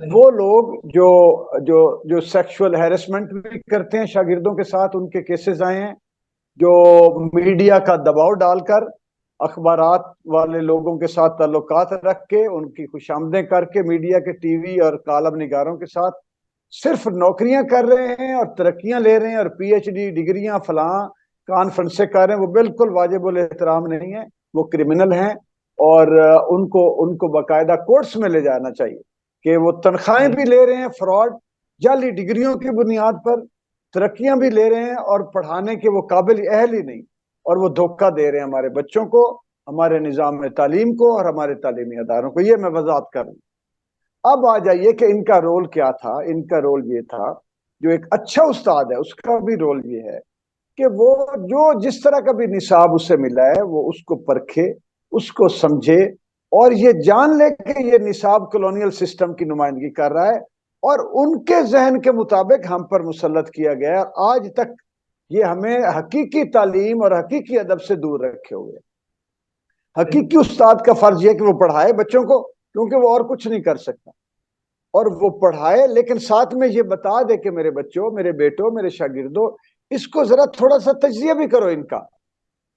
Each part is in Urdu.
وہ لوگ جو جو جو سیکشول ہیرسمنٹ بھی کرتے ہیں شاگردوں کے ساتھ، ان کے کیسز آئے ہیں، جو میڈیا کا دباؤ ڈال کر اخبارات والے لوگوں کے ساتھ تعلقات رکھ کے ان کی خوشامدیں کر کے میڈیا کے ٹی وی اور کالم نگاروں کے ساتھ صرف نوکریاں کر رہے ہیں اور ترقیاں لے رہے ہیں اور پی ایچ ڈی ڈگریاں فلاں کانفرنس سے کر رہے ہیں، وہ بالکل واجب الاحترام نہیں ہے، وہ کرمنل ہیں، اور ان کو باقاعدہ کورٹس میں لے جانا چاہیے کہ وہ تنخواہیں بھی لے رہے ہیں فراڈ جعلی ڈگریوں کی بنیاد پر، ترقیاں بھی لے رہے ہیں اور پڑھانے کے وہ قابل اہل ہی نہیں، اور وہ دھوکہ دے رہے ہیں ہمارے بچوں کو، ہمارے نظام تعلیم کو اور ہمارے تعلیمی اداروں کو۔ یہ میں وضاحت کروں۔ اب آ جائیے کہ ان کا رول کیا تھا۔ ان کا رول یہ تھا، جو ایک اچھا استاد ہے اس کا بھی رول یہ ہے کہ وہ جو جس طرح کا بھی نصاب اسے ملا ہے وہ اس کو پرکھے، اس کو سمجھے، اور یہ جان لے کہ یہ نصاب کلونیل سسٹم کی نمائندگی کر رہا ہے اور ان کے ذہن کے مطابق ہم پر مسلط کیا گیا ہے، اور آج تک یہ ہمیں حقیقی تعلیم اور حقیقی ادب سے دور رکھے ہوئے۔ حقیقی استاد کا فرض یہ کہ وہ پڑھائے بچوں کو، کیونکہ وہ اور کچھ نہیں کر سکتا، اور وہ پڑھائے، لیکن ساتھ میں یہ بتا دے کہ میرے بچوں، میرے بیٹوں، میرے شاگردوں، اس کو ذرا تھوڑا سا تجزیہ بھی کرو ان کا،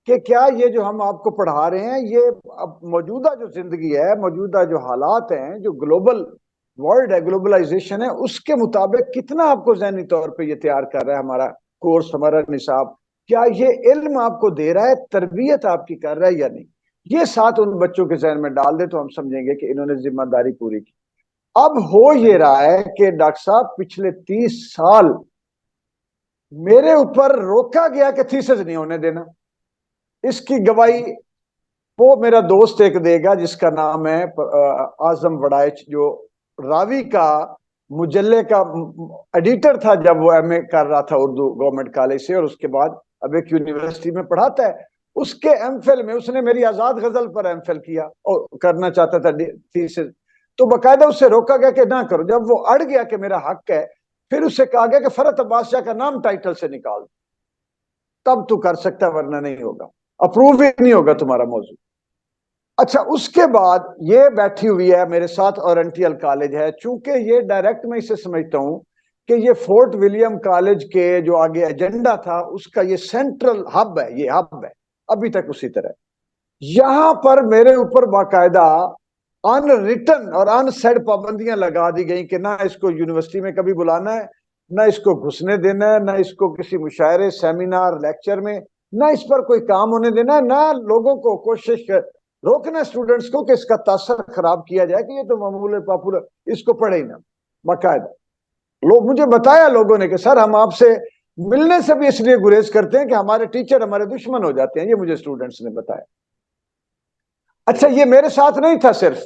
کہ کیا یہ جو ہم آپ کو پڑھا رہے ہیں یہ اب موجودہ جو زندگی ہے، موجودہ جو حالات ہیں، جو گلوبل ورلڈ ہے، گلوبلائزیشن ہے، اس کے مطابق کتنا آپ کو ذہنی طور پہ یہ تیار کر رہا ہے ہمارا کورس، ہمارا نصاب، کیا یہ علم آپ کو دے رہا ہے، تربیت آپ کی کر رہا ہے یا نہیں؟ یہ ساتھ ان بچوں کے ذہن میں ڈال دے تو ہم سمجھیں گے کہ انہوں نے ذمہ داری پوری کی۔ اب ہو یہ رہا ہے کہ ڈاکٹر صاحب پچھلے 30 سال میرے اوپر روکا گیا کہ تھیسس نہیں ہونے دینا۔ اس کی گواہی وہ میرا دوست ایک دے گا جس کا نام ہے اعظم وڑائچ، جو راوی کا مجلے کا ایڈیٹر تھا جب وہ ایم اے کر رہا تھا اردو گورنمنٹ کالج سے، اور اس کے بعد اب ایک یونیورسٹی میں پڑھاتا ہے۔ اس کے ایم فل میں اس نے میری آزاد غزل پر ایم فل کیا اور کرنا چاہتا تھا تھیسس، تو باقاعدہ اس سے روکا گیا کہ نہ کرو۔ جب وہ اڑ گیا کہ میرا حق ہے، پھر اس سے کہا گیا کہ فرحت عباس شاہ کا نام ٹائٹل سے نکال، تب تو کر سکتا، ورنہ نہیں ہوگا، اپروو ہی نہیں ہوگا تمہارا موضوع۔ اچھا، اس کے بعد یہ بیٹھی ہوئی ہے میرے ساتھ، اورینٹیل کالج ہے، چونکہ یہ ڈائریکٹ میں اسے سمجھتا ہوں کہ یہ فورٹ ولیم کالج کے جو آگے ایجنڈا تھا اس کا یہ سینٹرل ہب ہے، یہ ہب ہے ابھی تک اسی طرح۔ یہاں پر میرے اوپر باقاعدہ ان ریٹن اور ان سیڈ پابندیاں لگا دی گئی کہ نہ اس کو یونیورسٹی میں کبھی بلانا ہے، نہ اس کو گھسنے دینا ہے، نہ اس کو کسی مشاعرے، سیمینار، لیکچر میں، نہ اس پر کوئی کام ہونے دینا ہے، نہ لوگوں کو کوشش روکنا اسٹوڈنٹس کو کہ اس کا تاثر خراب کیا جائے کہ یہ تو معمول پاپولر، اس کو پڑھے ہی نہ۔ باقاعدہ لوگ مجھے بتایا لوگوں نے کہ سر ہم آپ سے ملنے سے بھی اس لیے گریز کرتے ہیں کہ ہمارے ٹیچر ہمارے دشمن ہو جاتے ہیں، یہ مجھے اسٹوڈنٹس نے بتایا۔ اچھا، یہ میرے ساتھ نہیں تھا صرف،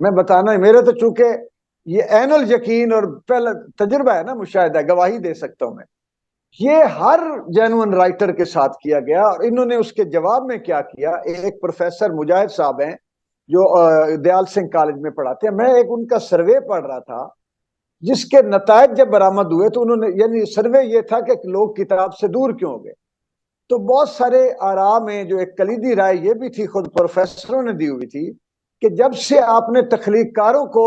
میں بتانا ہے میرے تو چونکہ یہ عین الیقین اور پہلا تجربہ ہے نا، مشاہدہ، گواہی دے سکتا ہوں میں، یہ ہر جینوئن رائٹر کے ساتھ کیا گیا۔ اور انہوں نے اس کے جواب میں کیا کیا، ایک پروفیسر مجاہد صاحب ہیں جو دیال سنگھ کالج میں پڑھاتے ہیں، میں ایک ان کا سروے پڑھ رہا تھا جس کے نتائج جب برآمد ہوئے تو انہوں نے، یعنی سروے یہ تھا کہ لوگ کتاب سے دور کیوں ہو گئے، تو بہت سارے آراء میں جو ایک کلیدی رائے یہ بھی تھی، خود پروفیسروں نے دی ہوئی تھی، کہ جب سے آپ نے تخلیق کاروں کو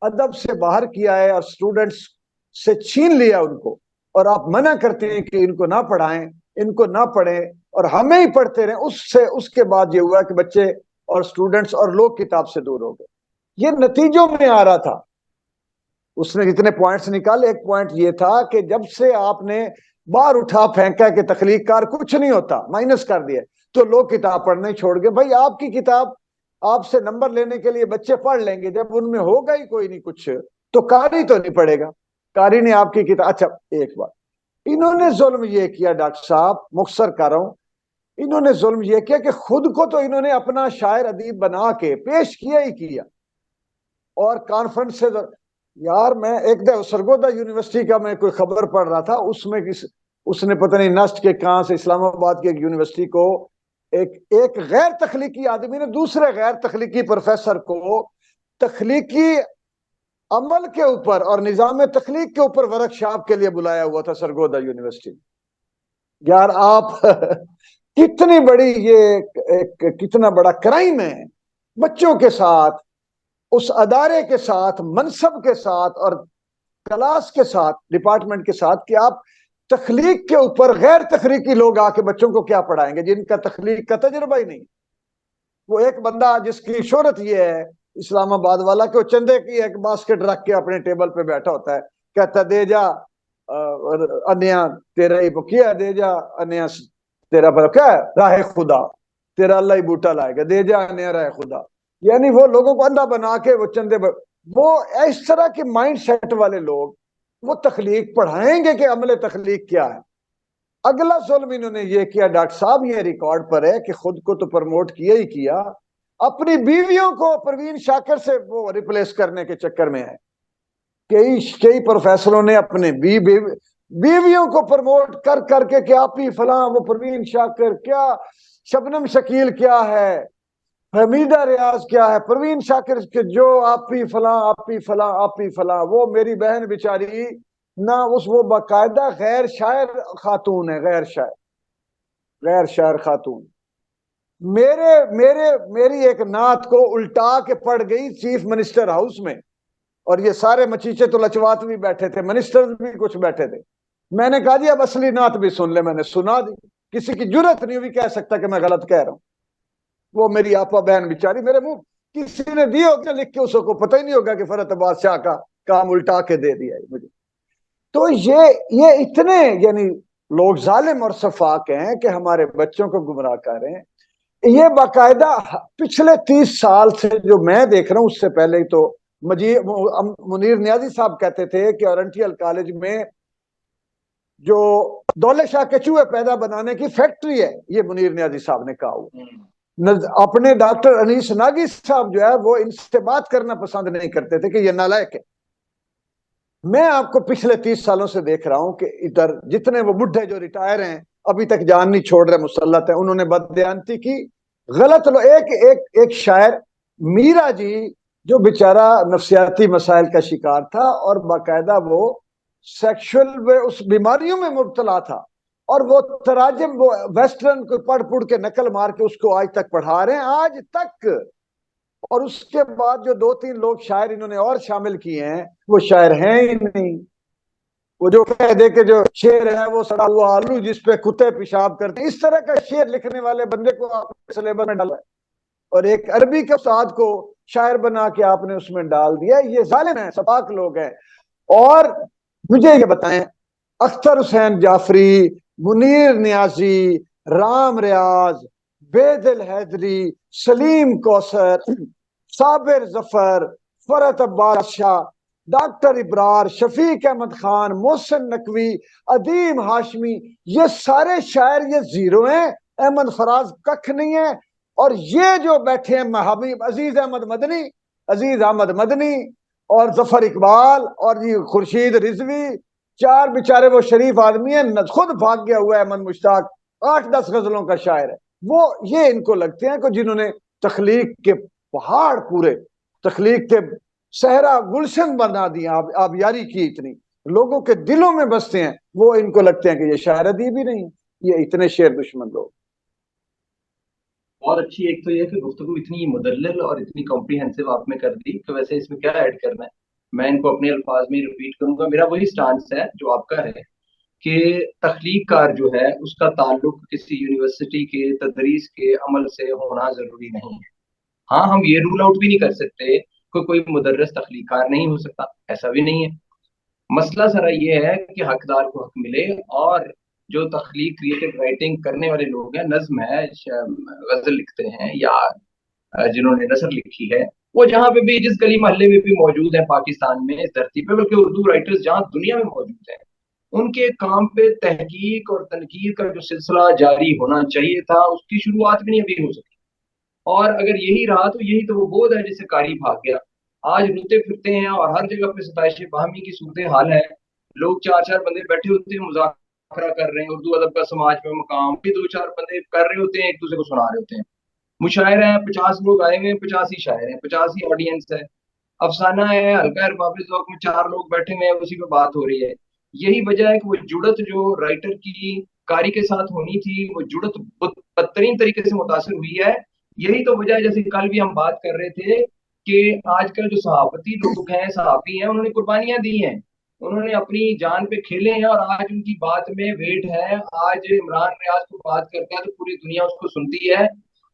ادب سے باہر کیا ہے اور اسٹوڈنٹس سے چھین لیا ان کو، اور آپ منع کرتے ہیں کہ ان کو نہ پڑھائیں، ان کو نہ پڑھیں اور ہمیں ہی پڑھتے رہیں، اس کے بعد یہ ہوا کہ بچے اور اسٹوڈنٹس اور لوگ کتاب سے دور ہو گئے۔ یہ نتیجوں میں آ رہا تھا۔ اس نے جتنے پوائنٹس نکالے، ایک پوائنٹ یہ تھا کہ جب سے آپ نے باہر اٹھا پھینکا کہ تخلیق کار کچھ نہیں ہوتا، مائنس کر دیا، تو لوگ کتاب پڑھنے چھوڑ گئے۔ بھائی آپ کی کتاب آپ سے نمبر لینے کے لیے بچے پڑھ لیں گے، جب ان میں ہوگا ہی کوئی نہیں کچھ تو قاری تو نہیں پڑھے گا، قاری نے آپ کی کتاب۔ اچھا، ایک بات، انہوں نے ظلم یہ کیا ڈاکٹر صاحب، مختصر کر رہا ہوں، انہوں نے ظلم یہ کیا کہ خود کو تو انہوں نے اپنا شاعر ادیب بنا کے پیش کیا ہی کیا، اور کانفرنس سے یار، میں ایک دفعہ سرگودا یونیورسٹی کا میں کوئی خبر پڑھ رہا تھا، اس میں اس نے پتہ نہیں نسٹ کے کہاں سے اسلام آباد کی ایک یونیورسٹی کو ایک غیر تخلیقی آدمی نے دوسرے غیر تخلیقی پروفیسر کو تخلیقی عمل کے اوپر اور نظام تخلیق کے اوپر ورک شاپ کے لیے بلایا ہوا تھا سرگودا یونیورسٹی۔ یار آپ کتنی بڑی یہ کتنا بڑا کرائم ہے بچوں کے ساتھ، اس ادارے کے ساتھ، منصب کے ساتھ اور کلاس کے ساتھ، ڈپارٹمنٹ کے ساتھ کہ آپ تخلیق کے اوپر غیر تخلیقی لوگ آ کے بچوں کو کیا پڑھائیں گے جن کا تخلیق کا تجربہ ہی نہیں. وہ ایک بندہ جس کی شہرت یہ ہے اسلام آباد والا کہ وہ چندے کی ایک باسکٹ رکھ کے اپنے ٹیبل پہ بیٹھا ہوتا ہے، کہتا دے جا انیا تیرا ہی بکیا، دے جا انیا تیرا کیا ہے راہ خدا، تیرا اللہ ہی بوٹا لائے گا، دے جا انیا راہ خدا. یعنی وہ لوگوں کو اندھا بنا کے وہ چندے وہ اس طرح کے مائنڈ سیٹ والے لوگ وہ تخلیق پڑھائیں گے کہ عمل تخلیق کیا ہے. اگلا ظلم انہوں نے یہ کیا ڈاکٹر صاحب، یہ ریکارڈ پر ہے کہ خود کو تو پروموٹ کیا ہی کیا، اپنی بیویوں کو پروین شاکر سے وہ ریپلیس کرنے کے چکر میں ہے. کئی پروفیسروں نے اپنے بیویوں کو پروموٹ کر کر کے کہ آپ ہی فلاں، وہ پروین شاکر کیا، شبنم شکیل کیا ہے، حمیدہ ریاض کیا ہے، پروین شاکر کے جو آپ ہی فلاں آپ ہی فلاں آپ ہی فلاں. وہ میری بہن بیچاری نہ وہ باقاعدہ غیر شاعر خاتون ہے، غیر شاعر خاتون. میری ایک نعت کو الٹا کے پڑھ گئی چیف منسٹر ہاؤس میں، اور یہ سارے مچیچے تو لچوات بھی بیٹھے تھے، منسٹر بھی کچھ بیٹھے تھے. میں نے کہا جی اب اصلی نعت بھی سن لے. میں نے سنا دی، کسی کی جرت نہیں ہوئی کہہ سکتا کہ میں غلط کہہ رہا ہوں. وہ میری آپا بہن بیچاری میرے منہ کسی نے دی ہوگا لکھ کے، اس کو پتہ ہی نہیں ہوگا کہ فرحت عباس شاہ کا کام الٹا کے دے دیا مجھے. تو یہ اتنے یعنی لوگ ظالم اور سفاک ہیں کہ ہمارے بچوں کو گمراہ کر رہے ہیں. یہ باقاعدہ پچھلے 30 سال سے جو میں دیکھ رہا ہوں، اس سے پہلے تو منیر نیازی صاحب کہتے تھے کہ اورنٹیل کالج میں جو دولت شاہ کے چوہے پیدا بنانے کی فیکٹری ہے، یہ منیر نیازی صاحب نے کہا ہوا. اپنے ڈاکٹر انیس ناگی صاحب جو ہے وہ ان سے بات کرنا پسند نہیں کرتے تھے کہ یہ نالائق ہے. میں آپ کو پچھلے 30 سالوں سے دیکھ رہا ہوں کہ ادھر جتنے وہ بڈھے جو ریٹائر ہیں ابھی تک جان نہیں چھوڑ رہے مسلط ہیں، انہوں نے بددیانتی کی، غلط ایک شاعر میرا جی جو بیچارہ نفسیاتی مسائل کا شکار تھا اور باقاعدہ وہ سیکشل اس بیماریوں میں مبتلا تھا، اور وہ تراجم وہ ویسٹرن کو پڑھ کے نقل مار کے اس کو آج تک پڑھا رہے ہیں آج تک. اور اس کے بعد جو 2-3 لوگ شاعر انہوں نے اور شامل کیے ہیں وہ شاعر ہیں ہی نہیں. وہ جو کہہ دے کہ جو شعر ہے وہ سڑا ہوا آلو جس پہ کتے پیشاب کرتے، اس طرح کا شعر لکھنے والے بندے کو آپ نے سلیبس میں ڈالا ہے، اور ایک عربی کے استاد کو شاعر بنا کے آپ نے اس میں ڈال دیا. یہ ظالم ہیں، سفاک لوگ ہیں. اور مجھے یہ بتائیں، اختر حسین جعفری، منیر نیازی، رام ریاض، بیدل حیدری، سلیم کوثر، صابر ظفر، فرحت عباس شاہ، ڈاکٹر ابرار، شفیق احمد خان، محسن نقوی، عدیم ہاشمی، یہ سارے شاعر یہ زیرو ہیں. احمد فراز ککھ نہیں ہے. اور یہ جو بیٹھے ہیں حبیب عزیز احمد مدنی اور ظفر اقبال اور یہ خورشید رضوی، 4 بیچارے وہ شریف آدمی ہیں. خود بھاگ گیا ہوا ہے احمد مشتاق، 8-10 غزلوں کا شاعر ہے وہ. یہ ان کو لگتے ہیں کہ جنہوں نے تخلیق کے پہاڑ پورے، تخلیق کے صحرا گلشن بنا دیا، آبیاری کی اتنی لوگوں کے دلوں میں بستے ہیں، وہ ان کو لگتے ہیں کہ یہ شاعر ادیب ہی نہیں. یہ اتنے شعر دشمن لوگ. بہت اچھی. ایک تو یہ کہ گفتگو اتنی مدلل اور اتنی کمپریہنسو آپ نے کر دی کہ ویسے اس میں کیا ایڈ کرنا ہے. میں ان کو اپنے الفاظ میں ریپیٹ کروں گا. میرا وہی سٹانس ہے جو آپ کا ہے کہ تخلیق کار جو ہے اس کا تعلق کسی یونیورسٹی کے تدریس کے عمل سے ہونا ضروری نہیں ہے. ہاں ہم یہ رول آؤٹ بھی نہیں کر سکتے کہ کوئی مدرس تخلیق کار نہیں ہو سکتا، ایسا بھی نہیں ہے. مسئلہ ذرا یہ ہے کہ حقدار کو حق ملے، اور جو تخلیق کریٹو رائٹنگ کرنے والے لوگ ہیں، نظم ہے، غزل لکھتے ہیں یا جنہوں نے نثر لکھی ہے، وہ جہاں پہ بھی جس گلی محلے میں بھی موجود ہیں پاکستان میں، اس دھرتی پہ، بلکہ اردو رائٹرز جہاں دنیا میں موجود ہیں، ان کے کام پہ تحقیق اور تنقید کا جو سلسلہ جاری ہونا چاہیے تھا اس کی شروعات بھی نہیں ابھی ہو سکی. اور اگر یہی رہا تو یہی تو وہ بودھ ہے جس سے کاری بھاگ گیا. آج روتے پھرتے ہیں اور ہر جگہ پہ ستائش باہمی کی صورت حال ہے. لوگ 4 بندے بیٹھے ہوتے ہیں، مذاکرہ کر رہے ہیں، اردو ادب کا سماج میں مقام بھی 2-4 بندے کر رہے ہوتے ہیں، ایک دوسرے کو سنا رہے ہوتے ہیں. مشاعرہ ہیں، 50 لوگ آئے ہوئے ہیں، 50 ہی شاعر ہیں، 50 ہی آڈینس ہے. افسانہ ہے، ہلکا ارباب ذوق میں 4 لوگ بیٹھے ہوئے ہیں، اسی پہ بات ہو رہی ہے. یہی وجہ ہے کہ وہ جڑت جو رائٹر کی کاری کے ساتھ ہونی تھی، وہ جڑت بدترین طریقے سے متاثر ہوئی ہے. یہی تو وجہ ہے، جیسے کل بھی ہم بات کر رہے تھے کہ آج کل جو صحافتی لوگ ہیں، صحافی ہیں، انہوں نے قربانیاں دی ہیں، انہوں نے اپنی جان پہ کھیلے ہیں، اور آج ان کی بات میں ویٹ ہے. آج عمران ریاض کو بات کرتا ہے تو پوری دنیا اس کو سنتی ہے.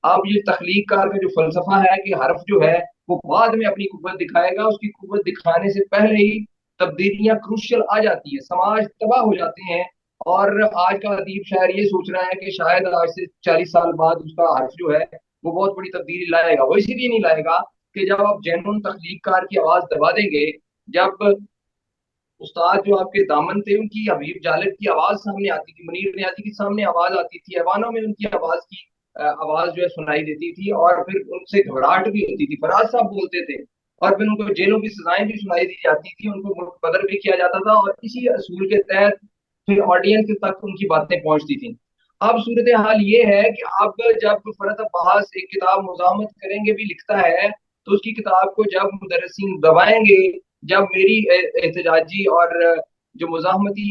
اب یہ تخلیق کار کا جو فلسفہ ہے کہ حرف جو ہے وہ بعد میں اپنی قوت دکھائے گا، اس کی قوت دکھانے سے پہلے ہی تبدیلیاں کروشل آ جاتی ہیں، سماج تباہ ہو جاتے ہیں. اور آج کا ادیب شاعر یہ سوچ رہا ہے کہ شاید آج سے 40 سال بعد اس کا حرف جو ہے وہ بہت بڑی تبدیلی لائے گا. وہ اسی لیے نہیں لائے گا کہ جب آپ جینون تخلیق کار کی آواز دبا دیں گے، جب استاد جو آپ کے دامن تھے ان کی، حبیب جالب کی آواز سامنے آتی تھی، منیر نیازی کی سامنے آواز آتی تھی، ایوانوں میں ان کی آواز کی آواز جو ہے سنائی دیتی تھی، اور پھر ان سے گھبراہٹ بھی ہوتی تھی، فراز صاحب بولتے تھے، اور پھر ان کو جیلوں کی سزائیں بھی سنائی دی جاتی تھی، ان کو ملک بدر بھی کیا جاتا تھا، اور اسی اصول کے تحت پھر آڈینس تک ان کی باتیں پہنچتی تھیں. اب صورتحال یہ ہے کہ اب جب فرحت عباس ایک کتاب مزاحمت کریں گے بھی لکھتا ہے، تو اس کی کتاب کو جب مدرسین دبائیں گے، جب میری احتجاجی اور جو مزاحمتی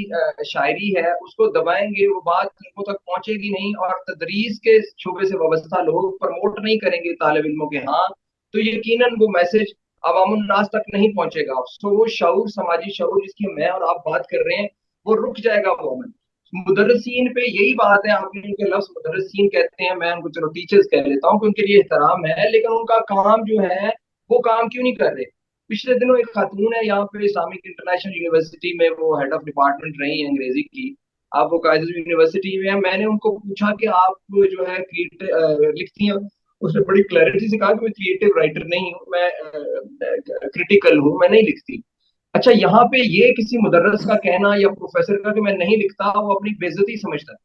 شاعری ہے اس کو دبائیں گے، وہ بات لوگوں تک پہنچے گی نہیں، اور تدریس کے شعبے سے وابستہ لوگ پروموٹ نہیں کریں گے طالب علموں کے ہاں، تو یقیناً وہ میسج عوام الناس تک نہیں پہنچے گا. تو وہ شعور، سماجی شعور جس کی میں اور آپ بات کر رہے ہیں، وہ رک جائے گا. وہ مدرسین پہ یہی بات ہے. آپ نے ان کے لفظ مدرسین کہتے ہیں، میں ان کو چلو ٹیچرز کہہ لیتا ہوں کہ ان کے لیے احترام ہے، لیکن ان کا کام جو ہے وہ کام کیوں نہیں کر رہے؟ پچھلے دنوں ایک خاتون ہے یہاں پہ اسلامک انٹرنیشنل یونیورسٹی میں، وہ ہیڈ آف ڈپارٹمنٹ رہی ہیں انگریزی کی. آپ وہ قائد یونیورسٹی میں ہیں. میں نے ان کو پوچھا کہ آپ جو ہے لکھتی ہیں، اس نے بڑی کلیئرٹی سے کہا کہ میں کریٹو رائٹر نہیں ہوں، میں کریٹیکل ہوں، میں نہیں لکھتی. اچھا، یہاں پہ یہ کسی مدرس کا کہنا یا پروفیسر کا کہ میں نہیں لکھتا، وہ اپنی بےزتی سمجھتا ہے.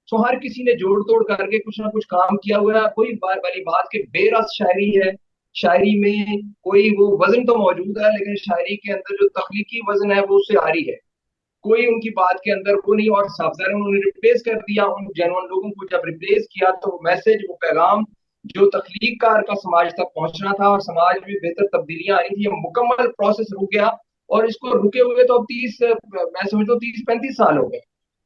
سو ہر کسی نے جوڑ توڑ کر کے کچھ نہ کچھ کام کیا ہوا ہے. کوئی والی بات کہ بے رس شاعری ہے، شاعری میں کوئی وہ وزن تو موجود ہے، لیکن شاعری کے اندر جو تخلیقی وزن ہے وہ اس سے آ رہی ہے. کوئی ان کی بات کے اندر وہ نہیں. اور صاف ظاہر انہوں نے ریپلیس کر دیا ان جینون لوگوں کو. جب ریپلیس کیا تو وہ میسج، وہ پیغام جو تخلیق کار کا سماج تک پہنچنا تھا اور سماج میں بہتر تبدیلیاں آ رہی تھی، یہ مکمل پروسیس رک گیا. اور اس کو رکے ہوئے تو اب میں سمجھتا ہوں 30-35 سال ہو گئے.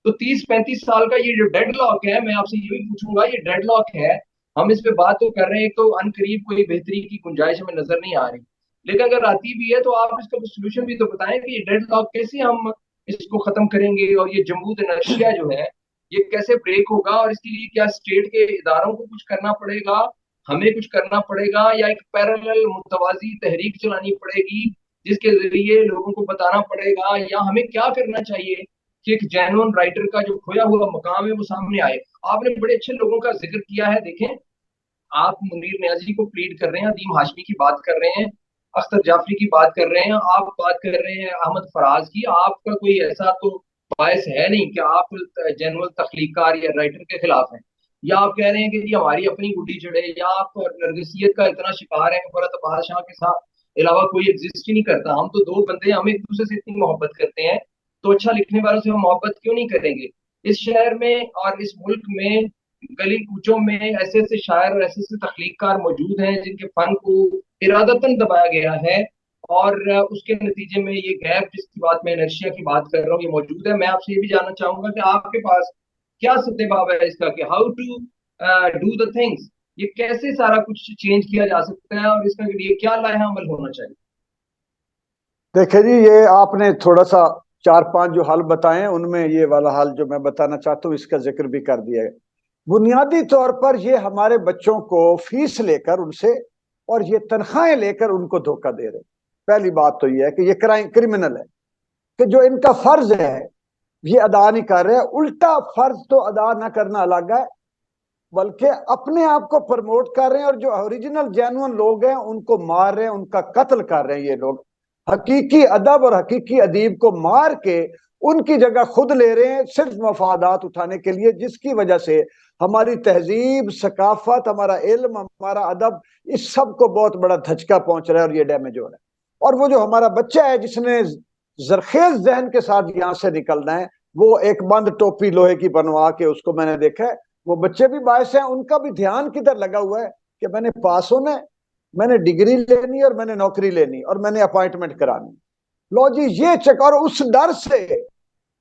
تو 30-35 سال کا یہ جو ڈیڈ لاک ہے، میں آپ سے یہ بھی پوچھوں گا، یہ ڈیڈ لاک ہے، ہم اس پہ بات تو کر رہے ہیں تو ان قریب کوئی بہتری کی گنجائش ہمیں نظر نہیں آ رہی. لیکن اگر آتی بھی ہے تو آپ اس کا سولوشن بھی تو بتائیں کہ یہ ڈیڈ لاک کیسے ہم اس کو ختم کریں گے، اور یہ جمود انرشیا جو ہے یہ کیسے بریک ہوگا. اور اس کے لیے کیا اسٹیٹ کے اداروں کو کچھ کرنا پڑے گا، ہمیں کچھ کرنا پڑے گا، یا ایک پیرالل متوازی تحریک چلانی پڑے گی جس کے ذریعے لوگوں کو بتانا پڑے گا، یا ہمیں کیا کرنا چاہیے کہ ایک جینون رائٹر کا جو کھویا ہوا مقام ہے وہ سامنے آئے. آپ نے بڑے اچھے لوگوں کا ذکر کیا ہے. دیکھیں، آپ منیر نیازی کو پلیڈ کر رہے ہیں، عدیم ہاشمی کی بات کر رہے ہیں، اختر جعفری کی بات کر رہے ہیں، آپ بات کر رہے ہیں احمد فراز کی. آپ کا کوئی ایسا تو باعث ہے نہیں کہ آپ جنرل تخلیق کار یا رائٹر کے خلاف ہیں، یا آپ کہہ رہے ہیں کہ یہ ہماری اپنی گڈی چڑھے، یا آپ نرگسیت کا اتنا شکار ہیں کہ فرحت بادشاہ کے ساتھ علاوہ کوئی ایگزسٹ ہی نہیں کرتا. ہم تو دو بندے ہیں، ہم ایک دوسرے سے اتنی محبت کرتے ہیں، تو اچھا لکھنے والوں سے ہم محبت کیوں نہیں کریں گے؟ اس شہر میں اور اس ملک میں گلی کوچوں میں ایسے ایسے شاعر اور ایسے ایسے تخلیق کار موجود ہیں جن کے فن کو ارادتاً دبایا گیا ہے، اور اس کے نتیجے میں یہ گیپ جس کی بات میں انرشیا کی بات کر رہا ہوں یہ موجود ہے. میں آپ سے یہ بھی جاننا چاہوں گا کہ آپ کے پاس کیا ستباب ہے اس کا کہ how to do the things, یہ کیسے سارا کچھ چینج کیا جا سکتا ہے، اور اس کا لیے کیا لائحہ عمل ہونا چاہیے؟ دیکھیں جی، یہ آپ نے تھوڑا سا 4-5 جو حل بتائے ان میں یہ والا حل جو میں بتانا چاہتا ہوں اس کا ذکر بھی کر دیا ہے. بنیادی طور پر یہ ہمارے بچوں کو فیس لے کر ان سے اور یہ تنخواہیں لے کر ان کو دھوکہ دے رہے. پہلی بات تو یہ ہے کہ یہ کرمنل ہے کہ جو ان کا فرض ہے یہ ادا نہیں کر رہے. الٹا فرض تو ادا نہ کرنا الگ ہے، بلکہ اپنے آپ کو پروموٹ کر رہے ہیں، اور جو اوریجنل جینوئن لوگ ہیں ان کو مار رہے ہیں، ان کا قتل کر رہے ہیں. یہ لوگ حقیقی ادب اور حقیقی ادیب کو مار کے ان کی جگہ خود لے رہے ہیں صرف مفادات اٹھانے کے لیے، جس کی وجہ سے ہماری تہذیب، ثقافت، ہمارا علم، ہمارا ادب، اس سب کو بہت بڑا دھچکا پہنچ رہا ہے اور یہ ڈیمیج ہو رہا ہے. اور وہ جو ہمارا بچہ ہے جس نے زرخیز ذہن کے ساتھ یہاں سے نکلنا ہے، وہ ایک بند ٹوپی لوہے کی بنوا کے، اس کو میں نے دیکھا ہے، وہ بچے بھی باعث ہیں. ان کا بھی دھیان کدھر لگا ہوا ہے کہ میں نے پاس ہونا ہے، میں نے ڈگری لینی اور میں نے نوکری لینی اور میں نے اپائنٹمنٹ کرانی. لو جی، یہ چیک. اور اس ڈر سے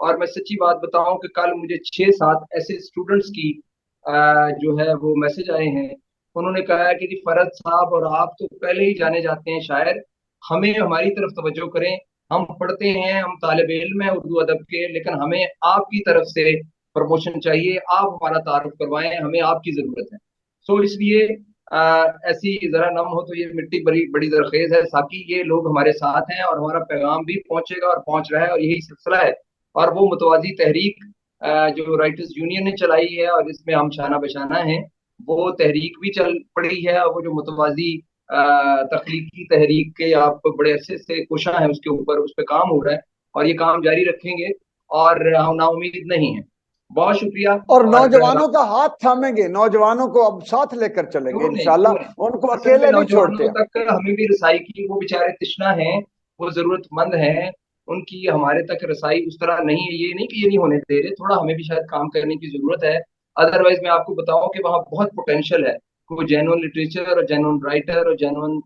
اور میں سچی بات بتاؤں کہ کل مجھے 6-7 ایسے اسٹوڈنٹس کی جو ہے وہ میسج آئے ہیں. انہوں نے کہا ہے کہ جی فرد صاحب اور آپ تو پہلے ہی جانے جاتے ہیں شاعر, ہمیں ہماری طرف توجہ کریں. ہم پڑھتے ہیں, ہم طالب علم ہیں اردو ادب کے, لیکن ہمیں آپ کی طرف سے پروموشن چاہیے, آپ ہمارا تعارف کروائیں, ہمیں آپ کی ضرورت ہے. سو اس لیے ایسی ذرا نم ہو تو یہ مٹی بڑی بڑی زرخیز ہے. ساقی یہ لوگ ہمارے ساتھ ہیں اور ہمارا پیغام بھی پہنچے گا اور پہنچ رہا ہے, اور یہی سلسلہ ہے. اور وہ متوازی تحریک جو رائٹرز یونین نے چلائی ہے اور اس میں ہم شانہ بشانہ ہیں, وہ تحریک بھی چل پڑی ہے. اور وہ جو متوازی تخلیقی تحریک کے آپ بڑے عرصے سے کوشاں ہیں, اس کے اوپر اس پہ کام ہو رہا ہے, اور یہ کام جاری رکھیں گے اور ہم نا امید نہیں ہیں. بہت شکریہ. اور نوجوانوں کا ہاتھ تھامیں گے, نوجوانوں کو اب ساتھ لے کر چلیں گے کیوں نہیں, انشاءاللہ, کیوں نہیں. ان کو اصل میں اکیلے نہیں چھوڑتے. نوجوانوں تک ہمیں بھی رسائی کی, وہ بیچارے تشنا ہیں, وہ ضرورت مند ہیں, ان کی ہمارے تک رسائی اس طرح نہیں ہے. یہ نہیں کہ یہ نہیں ہونے دے رہے, تھوڑا ہمیں بھی شاید کام کرنے کی ضرورت ہے. ادروائز میں آپ کو بتاؤں کہ وہاں بہت پوٹینشیل ہے, وہ جینون لٹریچر اور جینون رائٹر اور جینون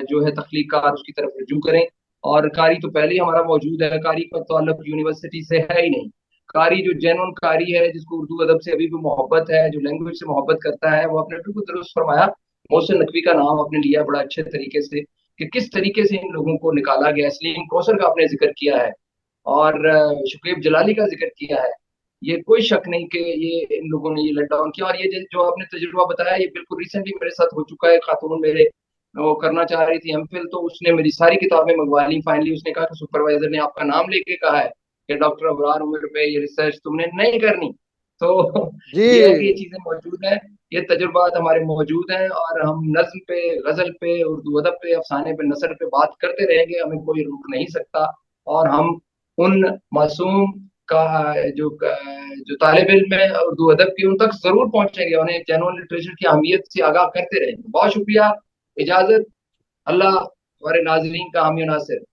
جو ہے تخلیق کار اس کی طرف رجوع کریں. اور قاری تو پہلے ہی ہمارا موجود ہے, قاری کا تعلق یونیورسٹی سے ہے ہی نہیں. قاری جو جینون قاری ہے, جس کو اردو ادب سے ابھی بھی محبت ہے, جو لینگویج سے محبت کرتا ہے, وہ اپنے بالکل درست فرمایا. محسن نقوی کا نام آپ نے لیا بڑا اچھے طریقے سے, کہ کس طریقے سے ان لوگوں کو نکالا گیا. سلیم کوثر کا آپ نے ذکر کیا ہے, اور شکیب جلالی کا ذکر کیا ہے. یہ کوئی شک نہیں کہ یہ ان لوگوں نے یہ لیٹ ڈاؤن کیا. اور یہ جو آپ نے تجربہ بتایا, یہ بالکل ریسنٹلی میرے ساتھ ہو چکا ہے. خاتون میرے وہ کرنا چاہ رہی تھی ایم فل, تو اس نے میری ساری کتابیں منگوا لی. فائنلی اس نے کہا کہ سپروائزر نے آپ کا نام لے کے کہا ہے کہ ڈاکٹر ابرار عمر پہ یہ ریسرچ تم نے نہیں کرنی. تو جی یہ ہے کہ یہ چیزیں موجود ہیں, یہ تجربات ہمارے موجود ہیں, اور ہم نظم پہ, غزل پہ, اردو ادب پہ, افسانے پہ, نثر پہ بات کرتے رہیں گے. ہمیں کوئی روک نہیں سکتا. اور ہم ان معصوم کا جو طالب علم ہے اردو ادب کی, ان تک ضرور پہنچیں گے, انہیں جنرل لٹریچر کی اہمیت سے آگاہ کرتے رہیں گے. بہت شکریہ. اجازت. اللہ ہمارے ناظرین کا حامی و ناصر.